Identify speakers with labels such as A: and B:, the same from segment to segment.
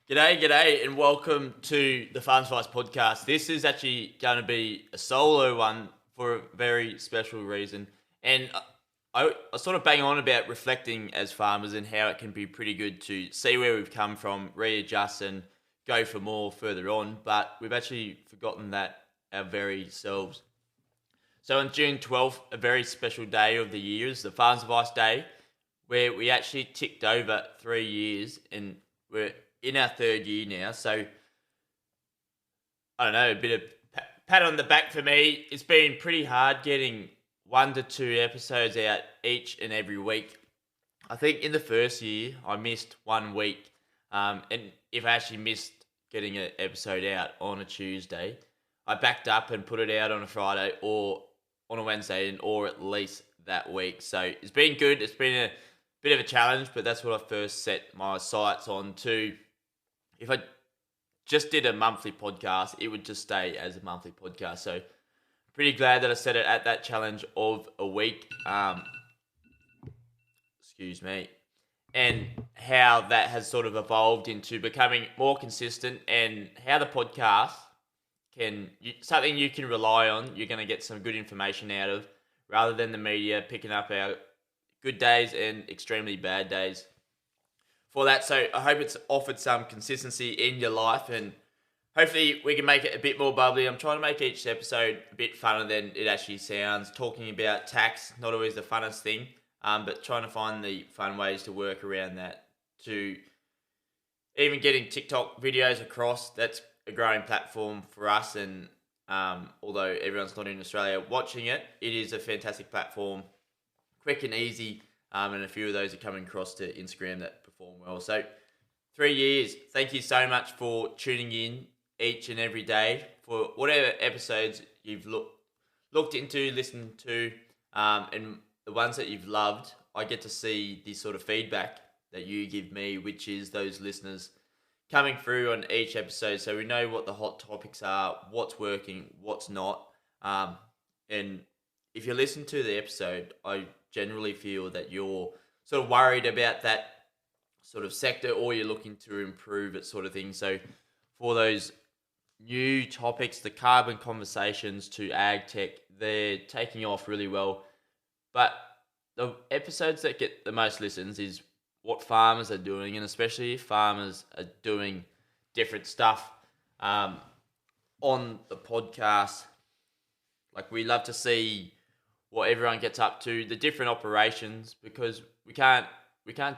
A: G'day, and welcome to the Farms Advice Podcast. This is actually going to be a solo one for a very special reason. And I sort of bang on about reflecting as farmers and how it can be pretty good to see where we've come from, readjust, and go for more further on. But we've actually forgotten that our very selves. So on June 12th, a very special day of the year is the Farms Advice Day, where we actually ticked over 3 years and we're in our third year now. So I don't know, a bit of pat on the back for me. It's been pretty hard getting 1 to 2 episodes out each and every week. I think in the first year I missed 1 week, and if I actually missed getting an episode out on a Tuesday, I backed up and put it out on a Friday or on a Wednesday, or at least that week. So it's been good. It's been a bit of a challenge, but that's what I first set my sights on to. If I just did a monthly podcast, it would just stay as a monthly podcast. So pretty glad that I set it at that challenge of a week. Excuse me. And how that has sort of evolved into becoming more consistent, and how the podcast something you can rely on. You're going to get some good information out of, rather than the media picking up our good days and extremely bad days for that. So I hope it's offered some consistency in your life, and hopefully we can make it a bit more bubbly. I'm trying to make each episode a bit funner than it actually sounds. Talking about tax, not always the funnest thing, but trying to find the fun ways to work around that, to even getting TikTok videos across. That's a growing platform for us, and although everyone's not in Australia watching it, it is a fantastic platform, quick and easy, and a few of those are coming across to Instagram that perform well. So 3 years, thank you so much for tuning in each and every day for whatever episodes you've looked into, listened to, and the ones that you've loved. I get to see the sort of feedback that you give me, which is those listeners coming through on each episode, so we know what the hot topics are, what's working, what's not. And if you listen to the episode, I generally feel that you're sort of worried about that sort of sector, or you're looking to improve it, sort of thing. So for those new topics, the carbon conversations to ag tech, they're taking off really well. But the episodes that get the most listens is what farmers are doing, and especially if farmers are doing different stuff on the podcast. Like, we love to see what everyone gets up to, the different operations, because we can't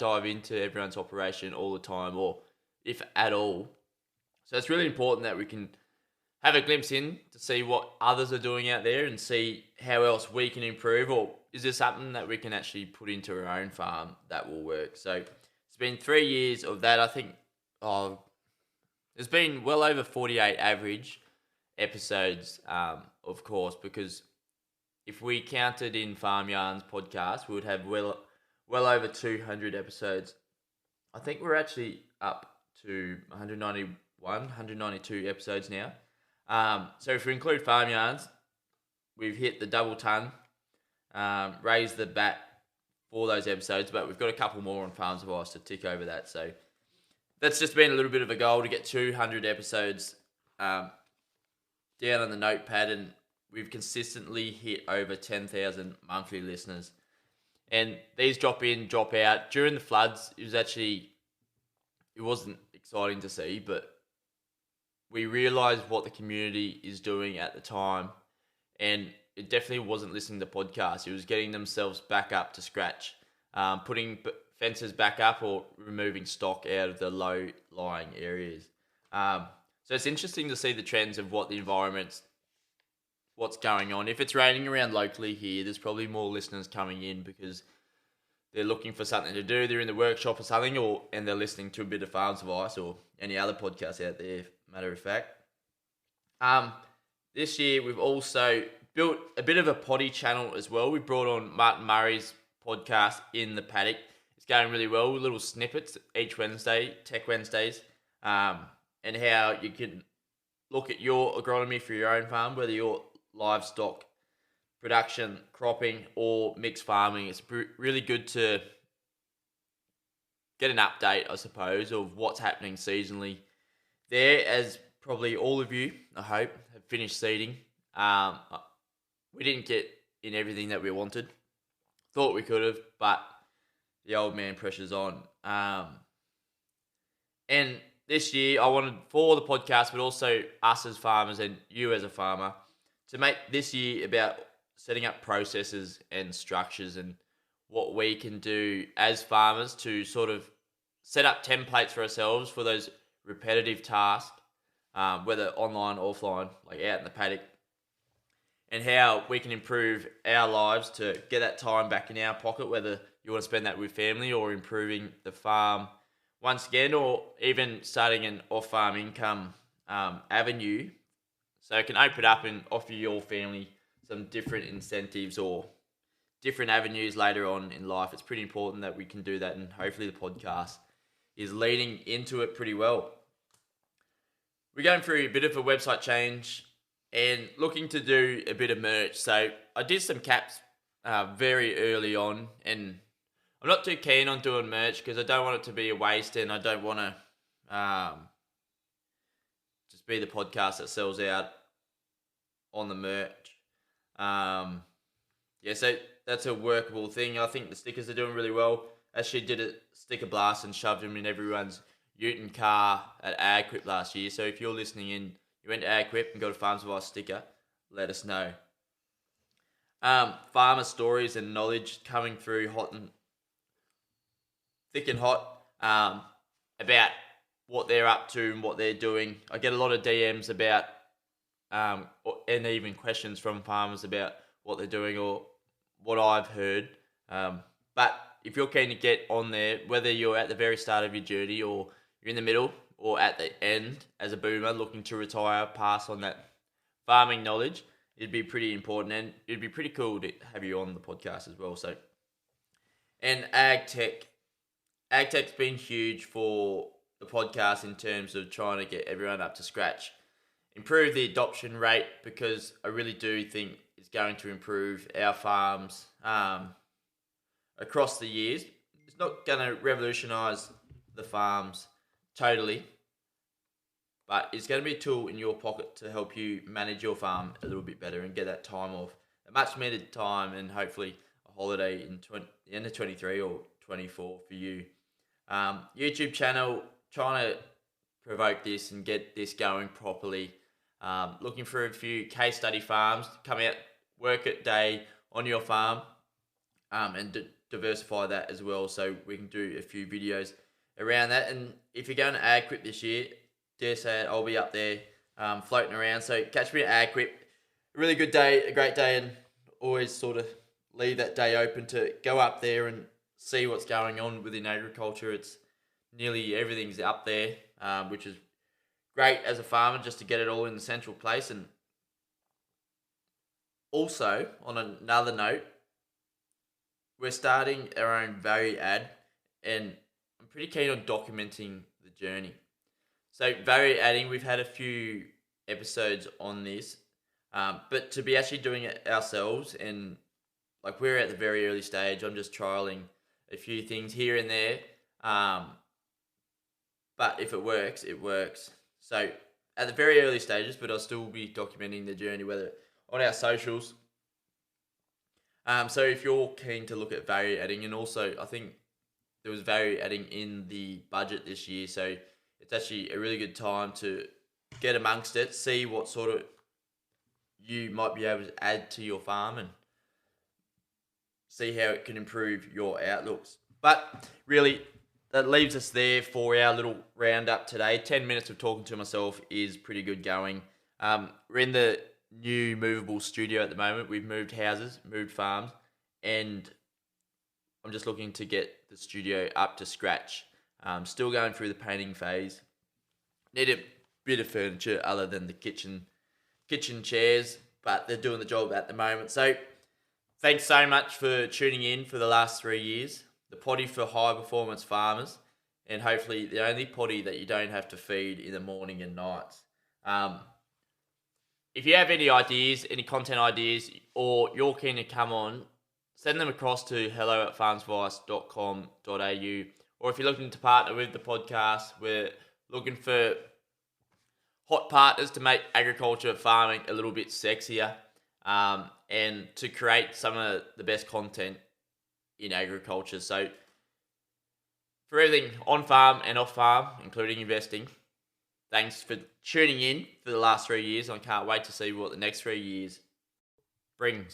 A: dive into everyone's operation all the time, or if at all. So it's really important that we can have a glimpse in to see what others are doing out there, and see how else we can improve, or is there something that we can actually put into our own farm that will work. So it's been 3 years of that. I think there's been well over 48 average episodes, of course, because if we counted in Farm Yarns podcast, we would have well over 200 episodes. I think we're actually up to 191, 192 episodes now. So if we include Farm Yarns, we've hit the double ton, raised the bat for those episodes, but we've got a couple more on Farms Advice to tick over that. So that's just been a little bit of a goal to get 200 episodes down on the notepad, and we've consistently hit over 10,000 monthly listeners. And these drop in, drop out. During the floods, it wasn't exciting to see, but we realised what the community is doing at the time, and it definitely wasn't listening to podcasts. It was getting themselves back up to scratch, putting fences back up, or removing stock out of the low-lying areas. So it's interesting to see the trends of what the environment's, what's going on. If it's raining around locally here, there's probably more listeners coming in because they're looking for something to do. They're in the workshop or something, and they're listening to a bit of Farms Advice or any other podcast out there, matter of fact. This year, we've also built a bit of a potty channel as well. We brought on Martin Murray's podcast, In the Paddock. It's going really well with little snippets each Wednesday, Tech Wednesdays, and how you can look at your agronomy for your own farm, whether you're livestock production, cropping, or mixed farming. It's really good to get an update, I suppose, of what's happening seasonally there, as probably all of you, I hope, have finished seeding. We didn't get in everything that we wanted. Thought we could have, but the old man pressure's on. And this year, I wanted, for the podcast, but also us as farmers and you as a farmer, to make this year about setting up processes and structures and what we can do as farmers to sort of set up templates for ourselves for those repetitive tasks, whether online or offline, like out in the paddock, and how we can improve our lives to get that time back in our pocket, whether you want to spend that with family or improving the farm once again, or even starting an off-farm income avenue, so it can open up and offer your family some different incentives or different avenues later on in life. It's pretty important that we can do that, and hopefully the podcast is leading into it pretty well. We're going through a bit of a website change and looking to do a bit of merch. So I did some caps very early on, and I'm not too keen on doing merch because I don't want it to be a waste, and I don't want to just be the podcast that sells out on the merch. So that's a workable thing. I think the stickers are doing really well. Actually did a sticker blast and shoved them in everyone's ute and car at Agquip last year. So if you're listening in, you went to Agquip and got a Farms Advice sticker, let us know. Farmer stories and knowledge coming through thick and hot about what they're up to and what they're doing. I get a lot of DMs about and even questions from farmers about what they're doing or what I've heard. But if you're keen to get on there, whether you're at the very start of your journey or you're in the middle or at the end as a boomer looking to retire, pass on that farming knowledge, it'd be pretty important, and it'd be pretty cool to have you on the podcast as well. So, and AgTech's been huge for the podcast in terms of trying to get everyone up to scratch, improve the adoption rate, because I really do think it's going to improve our farms across the years. It's not going to revolutionise the farms totally, but it's going to be a tool in your pocket to help you manage your farm a little bit better and get that time off, a much needed time, and hopefully a holiday in the end of 23 or 24 for you. YouTube channel, trying to provoke this and get this going properly. Looking for a few case study farms to come out, work a day on your farm, and diversify that as well, so we can do a few videos around that. And if you're going to Agquip this year, dare say it, I'll be up there floating around. So catch me at Agquip. A really good day, a great day, and always sort of leave that day open to go up there and see what's going on within agriculture. It's nearly everything's up there, which is great as a farmer just to get it all in the central place. And also, on another note, we're starting our own value add, and I'm pretty keen on documenting the journey. So value adding, we've had a few episodes on this, but to be actually doing it ourselves, and like we're at the very early stage, I'm just trialing a few things here and there, but if it works, it works. So at the very early stages, but I'll still be documenting the journey, whether on our socials. So if you're keen to look at value adding, and also I think there was value adding in the budget this year, so it's actually a really good time to get amongst it, see what sort of you might be able to add to your farm, and see how it can improve your outlooks. But really, that leaves us there for our little roundup today. 10 minutes of talking to myself is pretty good going. We're in the new movable studio at the moment. We've moved houses, moved farms, and I'm just looking to get the studio up to scratch. Still going through the painting phase. Need a bit of furniture other than the kitchen chairs, but they're doing the job at the moment. So thanks so much for tuning in for the last 3 years. The potty for high performance farmers, and hopefully the only potty that you don't have to feed in the morning and nights. If you have any ideas, any content ideas, or you're keen to come on, send them across to hello@farmsadvice.com.au, or if you're looking to partner with the podcast, we're looking for hot partners to make agriculture farming a little bit sexier, and to create some of the best content in agriculture. So for everything on farm and off farm, including investing, thanks for tuning in for the last 3 years. I can't wait to see what the next 3 years brings.